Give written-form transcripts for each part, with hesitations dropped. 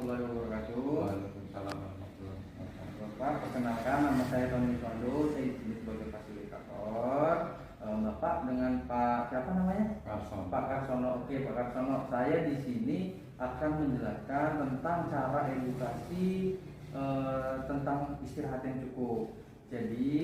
warahmatullahi wabarakatuh. Waalaikumsalam warahmatullahi wabarakatuh. Bapak, perkenalkan nama saya Tony Sondo, saya di sini sebagai fasilitator. Bapak dengan Pak siapa namanya? Karson. Pak Karsono. Oke, Pak Karsono. Saya di sini akan menjelaskan tentang cara edukasi tentang istirahat yang cukup. Jadi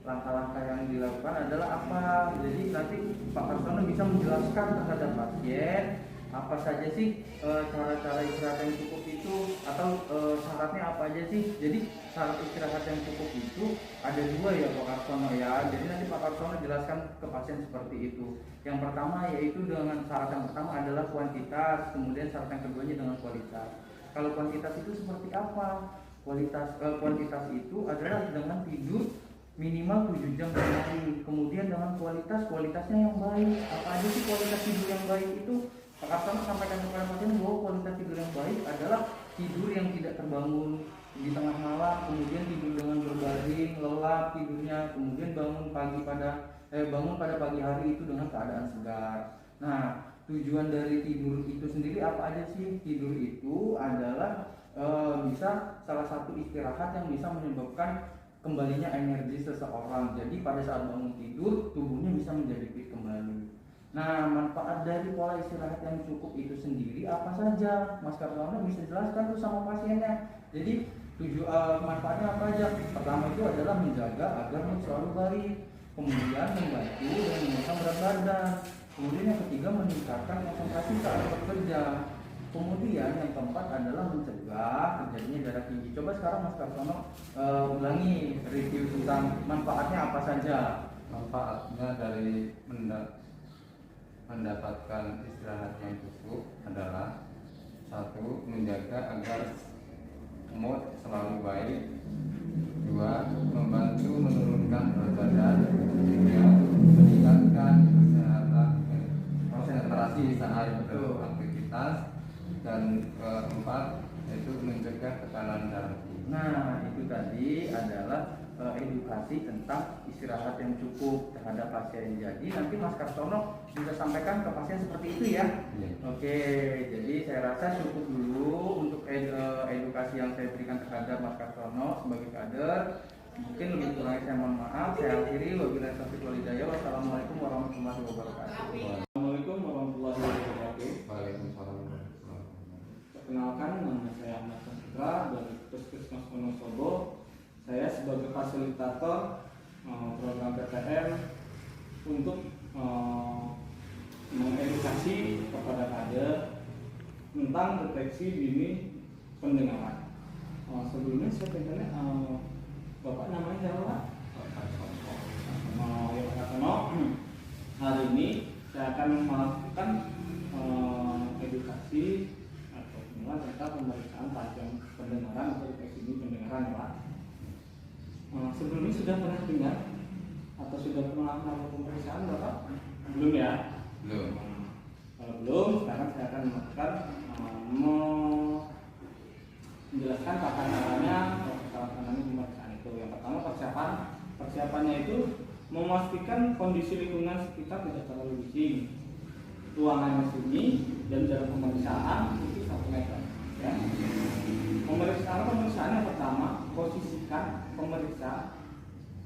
langkah-langkah yang dilakukan adalah apa? Jadi nanti Pak Karsono bisa menjelaskan terhadap pasien apa saja sih cara-cara istirahat yang cukup itu, atau syaratnya apa aja sih. Jadi syarat istirahat yang cukup itu ada dua ya Pak Karsono ya. Jadi nanti Pak Karsono jelaskan ke pasien seperti itu. Yang pertama yaitu dengan syarat yang pertama adalah kuantitas, kemudian syarat yang keduanya dengan kualitas. Kalau kuantitas itu seperti apa? Kuantitas itu adalah dengan tidur minimal 7 jam per hari. Kemudian dengan kualitasnya yang baik. Apa aja sih kualitas tidur yang baik itu? Pak Karsono sampaikan kepada pasien bahwa kualitas tidur yang baik adalah tidur yang tidak terbangun di tengah malam, kemudian tidur dengan berbaring, lelap tidurnya, kemudian bangun pada pagi hari itu dengan keadaan segar. Nah, tujuan dari tidur itu sendiri apa aja sih? Tidur itu adalah bisa salah satu istirahat yang bisa menyebabkan kembalinya energi seseorang. Jadi pada saat bangun tidur tubuhnya bisa menjadi fit kembali. Nah, manfaat dari pola istirahat yang cukup itu sendiri apa saja? Mas Karsono bisa jelaskan tuh sama pasiennya. Jadi manfaatnya apa aja? Pertama itu adalah menjaga agar mood selalu baik, kemudian membantu dan menurunkan berat badan, kemudian yang ketiga meningkatkan konsentrasi saat bekerja, kemudian yang keempat adalah mencegah terjadinya darah tinggi. Coba sekarang Mas Karsono ulangi review tentang manfaatnya apa saja. Manfaatnya dari mendapatkan istirahat yang cukup adalah satu, menjaga agar mood selalu baik. Dua, membantu menurunkan berat badan. Tiga, meningkatkan kesehatan konsentrasi saat beraktivitas. Dan keempat, yaitu mencegah tekanan darah tinggi. Nah, itu tadi adalah edukasi tentang istirahat yang cukup terhadap pasien. Jadi nanti Mas Karsono bisa sampaikan ke pasien seperti itu ya. Oke, jadi saya rasa cukup dulu untuk edukasi yang saya berikan terhadap Mas Karsono sebagai kader. Mungkin lebih kurangnya saya mohon maaf. Saya akhiri, wabillahi taufiq wal hidayah. Wassalamualaikum warahmatullahi wabarakatuh. Assalamualaikum warahmatullahi wabarakatuh. Waalaikumsalam warahmatullahi wabarakatuh. Perkenalkan, nama saya Ahmad Putra dari Puskesmas Wonosobo. Saya sebagai fasilitator program PTM untuk mengedukasi kepada kader tentang deteksi dini pendengaran. Sebelumnya saya pengen Bapak namanya siapa Pak? Ya Pak Karsono. Hari ini saya akan melakukan edukasi atau tentang pemeriksaan pasien pendengaran atau deteksi dini pendengaran ya Pak. Sebelumnya sudah pernah dengar atau sudah pernah melakukan pemeriksaan Bapak? Belum ya? Belum. Kalau belum, sekarang saya akan melakukan menjelaskan tata caranya pemeriksaan itu. Yang pertama persiapannya itu memastikan kondisi lingkungan sekitar tidak terlalu bising, ruangannya sunyi, dan jarak pemeriksaan itu 1 meter. Ya. Pemeriksaan yang pertama, posisikan pemeriksa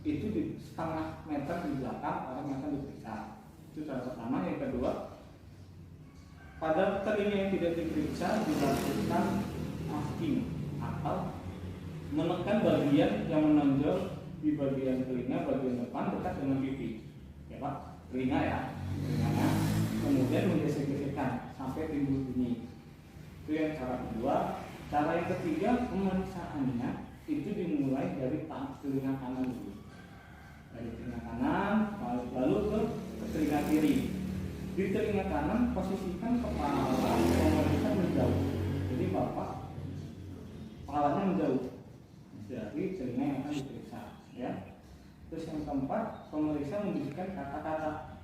itu di setengah meter di belakang orang yang akan diperiksa. Itu cara pertama. Yang kedua, pada telinga yang tidak diperiksa dilakukan masking atau menekan bagian yang menonjol di bagian telinga bagian depan dekat dengan pipi. Ya Pak, telinga ya, telinganya. Kemudian menggesek-gesekkan sampai timbul bunyi. Itu yang cara kedua. Cara yang ketiga, pemeriksaannya itu dimulai dari telinga kanan dulu. Dari telinga kanan lalu ke telinga kiri. Di telinga kanan posisikan kepala pemeriksa menjauh. Jadi Bapak kepalanya menjauh dari telinga yang akan diperiksa, ya. Terus yang keempat, pemeriksa memberikan kata-kata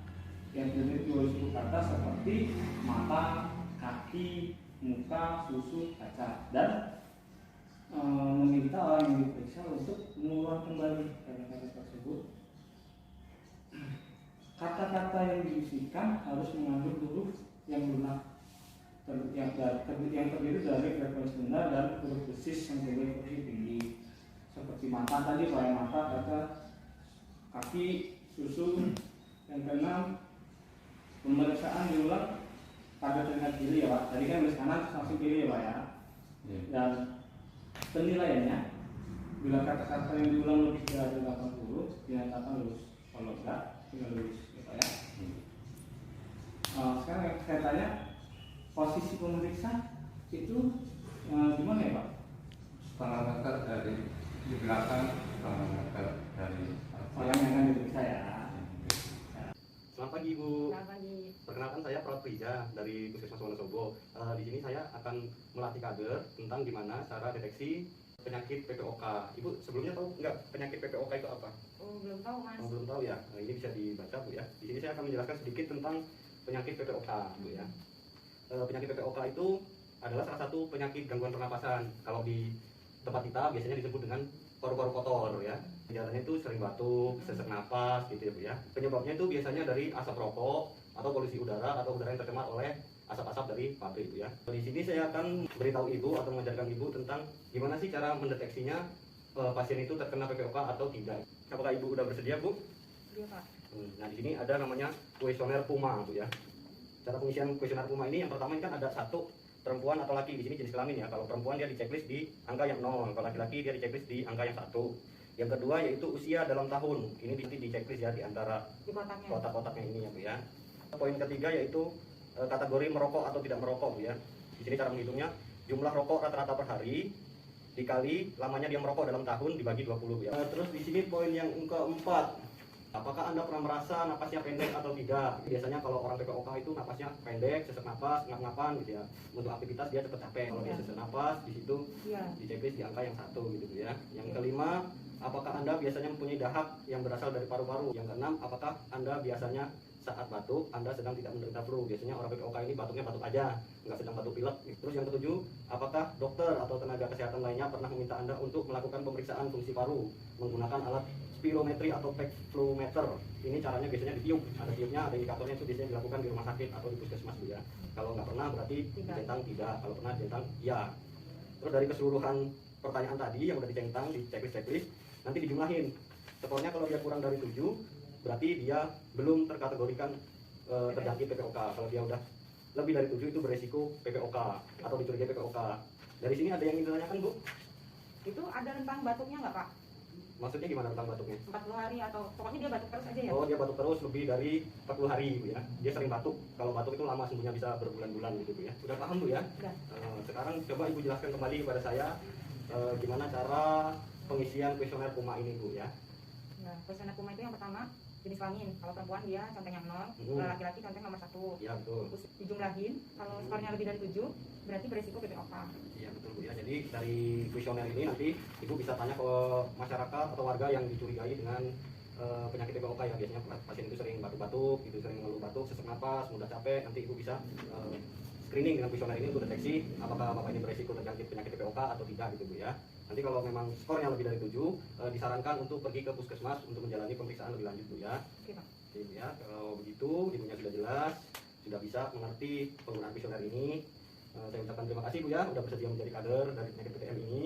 yang terdiri dari 20 kata seperti mata, kaki, muka, susu, kaca, dan meminta orang yang diperiksa untuk mengulang kembali kata-kata tersebut. Kata-kata yang diisikan harus mengandung huruf yang lunak. yang terdiri dari frekuensi rendah dan huruf besis yang berfrekuensi tinggi, seperti mata tadi, selain mata kata kaki, susu. Yang keenam, pemeriksaan diulang pada telinga kiri ya Pak. Tadi kan beris kanan langsung kiri ya Pak ya. Dan penilaiannya bila kata-kata yang diulang lebih dari 80 dinyatakan lulus. Kalau enggak, tinggal lulus ya Pak ya. Sekarang saya tanya, posisi pemeriksa itu gimana ya Pak? Setengah meter dari di belakang, setengah meter dari Orang yang akan diperiksa ya. Selamat pagi Bu. Selamat pagi. Perkenalkan saya Prof. Riza dari Puskesmas Wonosobo. Di sini saya akan melatih kader tentang gimana cara deteksi penyakit PPOK. Ibu sebelumnya tahu nggak penyakit PPOK itu apa? Oh, belum tahu Mas. Belum tahu ya. Ini bisa dibaca Bu ya. Di sini saya akan menjelaskan sedikit tentang penyakit PPOK Bu ya. Penyakit PPOK itu adalah salah satu penyakit gangguan pernapasan. Kalau di tempat kita biasanya disebut dengan paru-paru kotor ya. Gejalanya itu sering batuk, sesak napas gitu ya Bu ya. Penyebabnya itu biasanya dari asap rokok atau polusi udara atau udara yang tercemar oleh asap-asap dari pabrik Bu ya. Di sini saya akan beritahu Ibu atau mengajarkan Ibu tentang gimana sih cara mendeteksinya pasien itu terkena PPOK atau tidak. Apakah Ibu udah bersedia Bu? Iya Pak. Nah di sini ada namanya kuesioner PUMA Bu ya. Cara pengisian kuesioner PUMA ini yang pertama ini kan ada satu perempuan atau laki, di sini jenis kelamin ya. Kalau perempuan dia di checklist di angka yang 0, kalau laki-laki dia di checklist di angka yang 1. Yang kedua yaitu usia dalam tahun. Ini di checklist ya di antara Di kotaknya. kotak-kotaknya ini ya Bu ya. Poin ketiga yaitu kategori merokok atau tidak merokok Bu ya. Di sini cara menghitungnya jumlah rokok rata-rata per hari dikali lamanya dia merokok dalam tahun dibagi 20 Bu ya. Terus di sini poin yang keempat, apakah Anda pernah merasa napasnya pendek atau tidak? Biasanya kalau orang PPOK itu napasnya pendek, sesak napas, ngap-ngapan gitu ya. Untuk aktivitas dia cepat capek. Kalau dia sesak napas di situ Iya. di checklist di angka yang 1 gitu Bu ya. Yang kelima, apakah Anda biasanya mempunyai dahak yang berasal dari paru-paru? Yang keenam, apakah Anda biasanya saat batuk Anda sedang tidak menderita flu? Biasanya orang PPOK ini batuknya batuk aja, nggak sedang batuk pilek. Terus yang ketujuh, apakah dokter atau tenaga kesehatan lainnya pernah meminta Anda untuk melakukan pemeriksaan fungsi paru menggunakan alat spirometri atau pekflumeter? Ini caranya biasanya ditiup, ada tiupnya, ada indikatornya, itu biasanya dilakukan di rumah sakit atau di puskesmas Bu ya. Kalau nggak pernah berarti centang tidak, kalau pernah centang ya. Terus dari keseluruhan pertanyaan tadi yang udah dicentang di checklist nanti dijumlahin. Skornya kalau dia kurang dari 7 berarti dia belum terkategorikan terjangkit PPOK. Kalau dia udah lebih dari 7 itu beresiko PPOK atau dicurigai PPOK. Dari sini ada yang ingin ditanyakan Bu? Itu ada rentang batuknya nggak Pak? Maksudnya gimana tentang batuknya? 40 hari atau pokoknya dia batuk terus aja ya? Oh, dia batuk terus lebih dari 40 hari Bu ya. Dia sering batuk. Kalau batuk itu lama sembuhnya bisa berbulan-bulan gitu Bu ya. Sudah paham Bu ya? Sudah. Sekarang coba Ibu jelaskan kembali kepada saya gimana cara pengisian kuesioner PUMA ini Bu ya. Nah, kuesioner PUMA itu yang pertama jenis kelamin. Kalau perempuan dia conteng yang 0, kalau laki-laki conteng nomor 1. Iya betul. Terus dijumlahin, kalau skornya lebih dari 7 berarti beresiko PPOK. Iya betul Bu ya. Jadi dari kuesioner ini nanti Ibu bisa tanya ke masyarakat atau warga yang dicurigai dengan penyakit PPOK ya. Biasanya pasien itu sering batuk-batuk, itu sering mengeluh batuk, sesak napas, mudah capek. Nanti Ibu bisa screening dengan kuesioner ini untuk deteksi apakah Bapak ini beresiko terjangkit penyakit PPOK atau tidak gitu Bu ya. Nanti kalau memang skornya lebih dari 7 disarankan untuk pergi ke puskesmas untuk menjalani pemeriksaan lebih lanjut Bu ya. Oke Pak. Oke Bu ya. Kalau begitu Ibunya sudah jelas, sudah bisa mengerti penggunaan kuesioner ini. Saya ucapkan terima kasih Bu ya, sudah bersedia menjadi kader dari penyakit PTM ini.